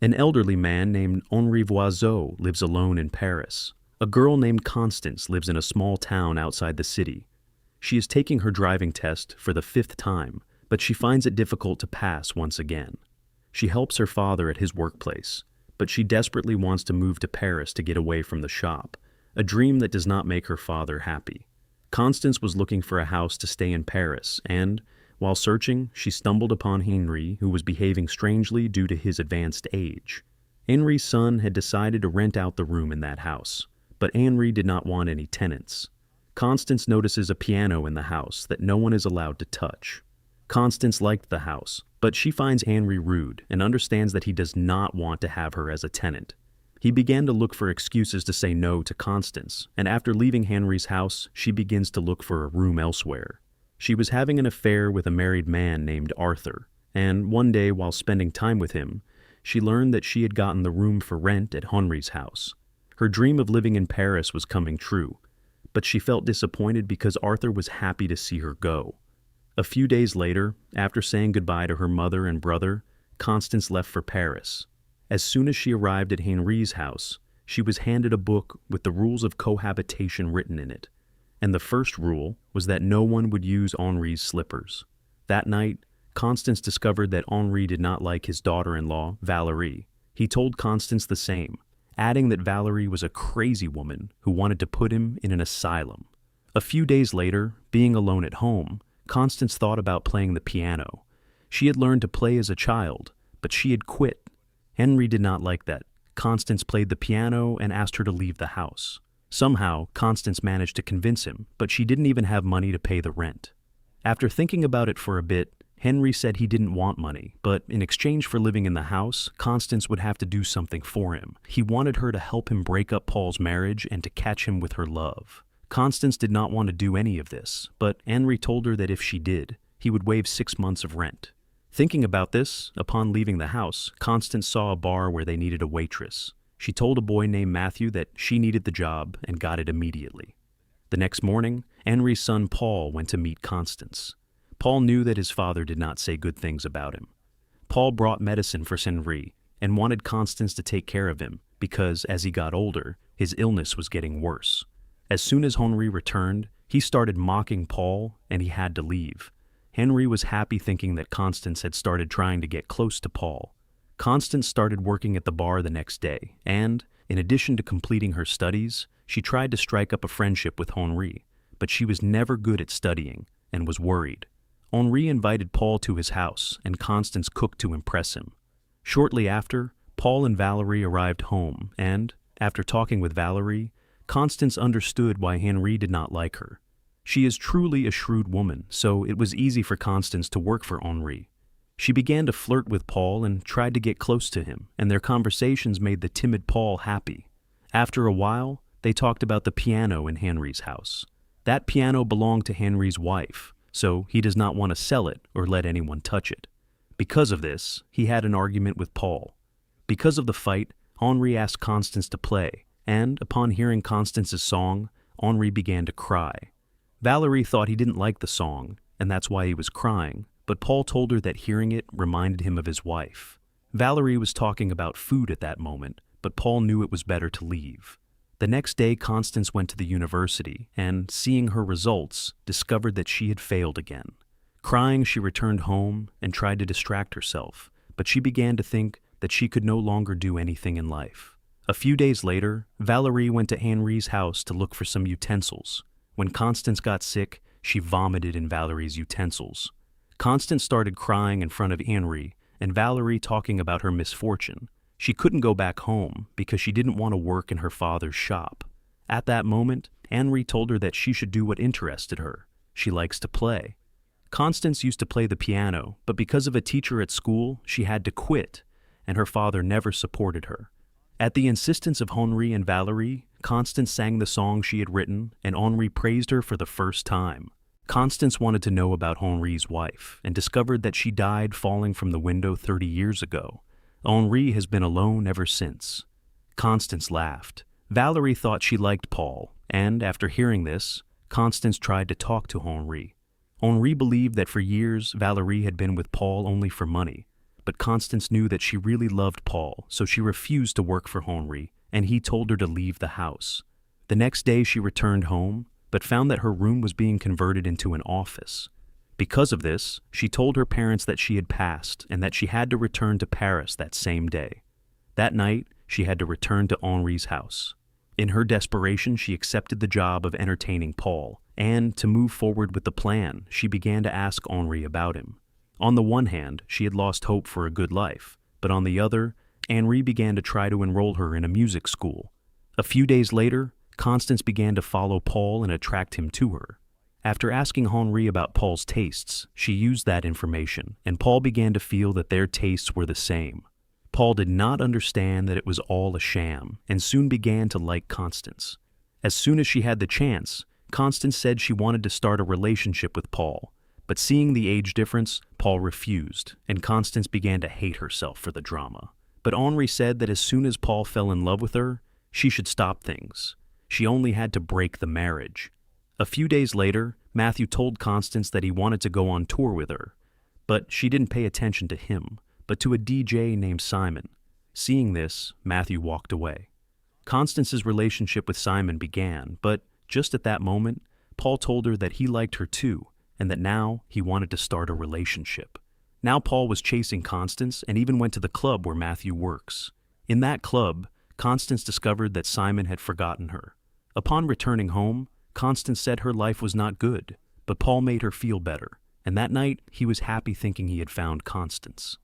An elderly man named Henri lives alone in Paris. A girl named Constance lives in a small town outside the city. She is taking her driving test for the 5th time, but she finds it difficult to pass once again. She helps her father at his workplace, but she desperately wants to move to Paris to get away from the shop, a dream that does not make her father happy. Constance was looking for a house to stay in Paris, and, while searching, she stumbled upon Henri, who was behaving strangely due to his advanced age. Henri's son had decided to rent out the room in that house, but Henri did not want any tenants. Constance notices a piano in the house that no one is allowed to touch. Constance liked the house, but she finds Henri rude and understands that he does not want to have her as a tenant. He began to look for excuses to say no to Constance, and after leaving Henri's house, she begins to look for a room elsewhere. She was having an affair with a married man named Arthur, and one day while spending time with him, she learned that she had gotten the room for rent at Henri's house. Her dream of living in Paris was coming true, but she felt disappointed because Arthur was happy to see her go. A few days later, after saying goodbye to her mother and brother, Constance left for Paris. As soon as she arrived at Henri's house, she was handed a book with the rules of cohabitation written in it, and the first rule was that no one would use Henri's slippers. That night, Constance discovered that Henri did not like his daughter-in-law, Valerie. He told Constance the same, adding that Valerie was a crazy woman who wanted to put him in an asylum. A few days later, being alone at home, Constance thought about playing the piano. She had learned to play as a child, but she had quit. Henri did not like that. Constance played the piano and asked her to leave the house. Somehow, Constance managed to convince him, but she didn't even have money to pay the rent. After thinking about it for a bit, Henri said he didn't want money, but in exchange for living in the house, Constance would have to do something for him. He wanted her to help him break up Paul's marriage and to catch him with her love. Constance did not want to do any of this, but Henri told her that if she did, he would waive 6 months of rent. Thinking about this, upon leaving the house, Constance saw a bar where they needed a waitress. She told a boy named Matthew that she needed the job and got it immediately. The next morning, Henri's son Paul went to meet Constance. Paul knew that his father did not say good things about him. Paul brought medicine for Henri and wanted Constance to take care of him because, as he got older, his illness was getting worse. As soon as Henri returned, he started mocking Paul and he had to leave. Henri was happy thinking that Constance had started trying to get close to Paul. Constance started working at the bar the next day, and, in addition to completing her studies, she tried to strike up a friendship with Henri, but she was never good at studying and was worried. Henri invited Paul to his house, and Constance cooked to impress him. Shortly after, Paul and Valerie arrived home, and, after talking with Valerie, Constance understood why Henri did not like her. She is truly a shrewd woman, so it was easy for Constance to work for Henri. She began to flirt with Paul and tried to get close to him, and their conversations made the timid Paul happy. After a while, they talked about the piano in Henri's house. That piano belonged to Henri's wife, so he does not want to sell it or let anyone touch it. Because of this, he had an argument with Paul. Because of the fight, Henri asked Constance to play, and upon hearing Constance's song, Henri began to cry. Valerie thought he didn't like the song, and that's why he was crying, but Paul told her that hearing it reminded him of his wife. Valerie was talking about food at that moment, but Paul knew it was better to leave. The next day, Constance went to the university and, seeing her results, discovered that she had failed again. Crying, she returned home and tried to distract herself, but she began to think that she could no longer do anything in life. A few days later, Valerie went to Henri's house to look for some utensils. When Constance got sick, she vomited in Valerie's utensils. Constance started crying in front of Henri, and Valerie talking about her misfortune. She couldn't go back home because she didn't want to work in her father's shop. At that moment, Henri told her that she should do what interested her. She likes to play. Constance used to play the piano, but because of a teacher at school, she had to quit, and her father never supported her. At the insistence of Henri and Valerie, Constance sang the song she had written, and Henri praised her for the first time. Constance wanted to know about Henri's wife, and discovered that she died falling from the window 30 years ago. Henri has been alone ever since. Constance laughed. Valerie thought she liked Paul, and after hearing this, Constance tried to talk to Henri. Henri believed that for years Valerie had been with Paul only for money, but Constance knew that she really loved Paul, so she refused to work for Henri, and he told her to leave the house. The next day she returned home, but found that her room was being converted into an office. Because of this, she told her parents that she had passed and that she had to return to Paris that same day. That night, she had to return to Henri's house. In her desperation, she accepted the job of entertaining Paul, and to move forward with the plan, she began to ask Henri about him. On the one hand, she had lost hope for a good life, but on the other, Henri began to try to enroll her in a music school. A few days later, Constance began to follow Paul and attract him to her. After asking Henri about Paul's tastes, she used that information, and Paul began to feel that their tastes were the same. Paul did not understand that it was all a sham, and soon began to like Constance. As soon as she had the chance, Constance said she wanted to start a relationship with Paul, but seeing the age difference, Paul refused, and Constance began to hate herself for the drama. But Henri said that as soon as Paul fell in love with her, she should stop things. She only had to break the marriage. A few days later, Matthew told Constance that he wanted to go on tour with her, but she didn't pay attention to him, but to a DJ named Simon. Seeing this, Matthew walked away. Constance's relationship with Simon began, but just at that moment, Paul told her that he liked her too, and that now he wanted to start a relationship. Now Paul was chasing Constance and even went to the club where Matthew works. In that club, Constance discovered that Simon had forgotten her. Upon returning home, Constance said her life was not good, but Paul made her feel better, and that night he was happy thinking he had found Constance.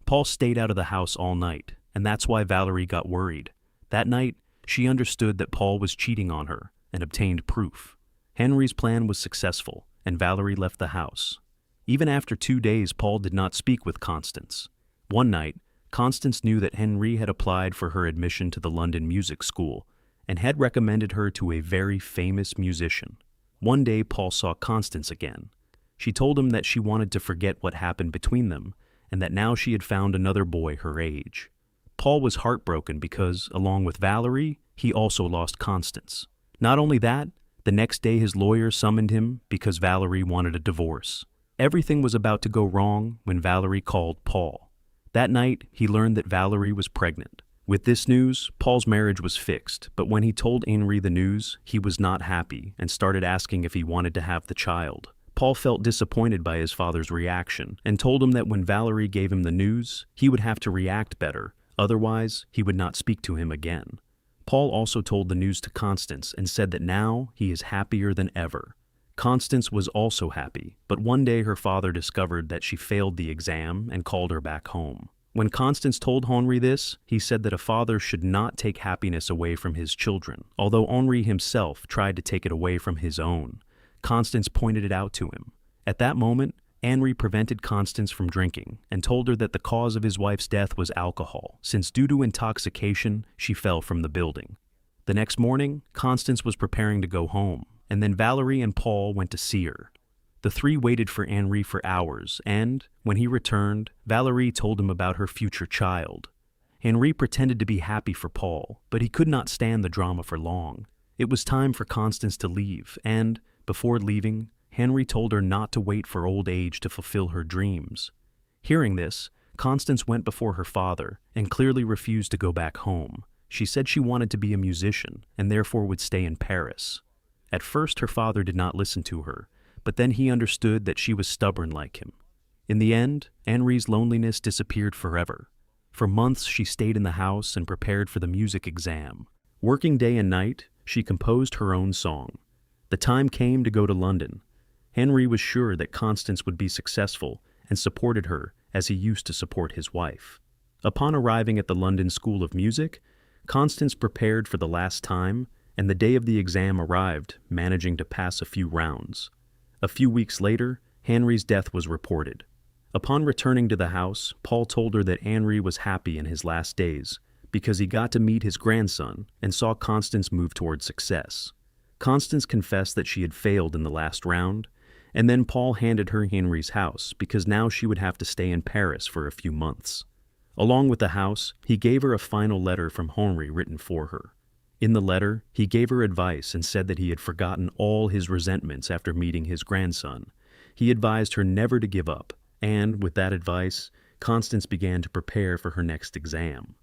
Paul stayed out of the house all night, and that's why Valerie got worried. That night, she understood that Paul was cheating on her and obtained proof. Henri's plan was successful, and Valerie left the house. Even after 2 days, Paul did not speak with Constance. One night, Constance knew that Henri had applied for her admission to the London Music School and had recommended her to a very famous musician. One day, Paul saw Constance again. She told him that she wanted to forget what happened between them and that now she had found another boy her age. Paul was heartbroken because, along with Valerie, he also lost Constance. Not only that, the next day his lawyer summoned him because Valerie wanted a divorce. Everything was about to go wrong when Valerie called Paul. That night, he learned that Valerie was pregnant. With this news, Paul's marriage was fixed, but when he told Henri the news, he was not happy and started asking if he wanted to have the child. Paul felt disappointed by his father's reaction and told him that when Valerie gave him the news, he would have to react better, otherwise he would not speak to him again. Paul also told the news to Constance and said that now he is happier than ever. Constance was also happy, but one day her father discovered that she failed the exam and called her back home. When Constance told Henri this, he said that a father should not take happiness away from his children, although Henri himself tried to take it away from his own. Constance pointed it out to him. At that moment, Henri prevented Constance from drinking and told her that the cause of his wife's death was alcohol, since due to intoxication, she fell from the building. The next morning, Constance was preparing to go home, and then Valerie and Paul went to see her. The three waited for Henri for hours, and, when he returned, Valerie told him about her future child. Henri pretended to be happy for Paul, but he could not stand the drama for long. It was time for Constance to leave, and, before leaving, Henri told her not to wait for old age to fulfill her dreams. Hearing this, Constance went before her father and clearly refused to go back home. She said she wanted to be a musician and therefore would stay in Paris. At first, her father did not listen to her, but then he understood that she was stubborn like him. In the end, Henri's loneliness disappeared forever. For months, she stayed in the house and prepared for the music exam. Working day and night, she composed her own song. The time came to go to London. Henri was sure that Constance would be successful and supported her as he used to support his wife. Upon arriving at the London School of Music, Constance prepared for the last time, and the day of the exam arrived, managing to pass a few rounds. A few weeks later, Henri's death was reported. Upon returning to the house, Paul told her that Henri was happy in his last days because he got to meet his grandson and saw Constance move toward success. Constance confessed that she had failed in the last round, and then Paul handed her Henri's house because now she would have to stay in Paris for a few months. Along with the house, he gave her a final letter from Henri written for her. In the letter, he gave her advice and said that he had forgotten all his resentments after meeting his grandson. He advised her never to give up, and, with that advice, Constance began to prepare for her next exam.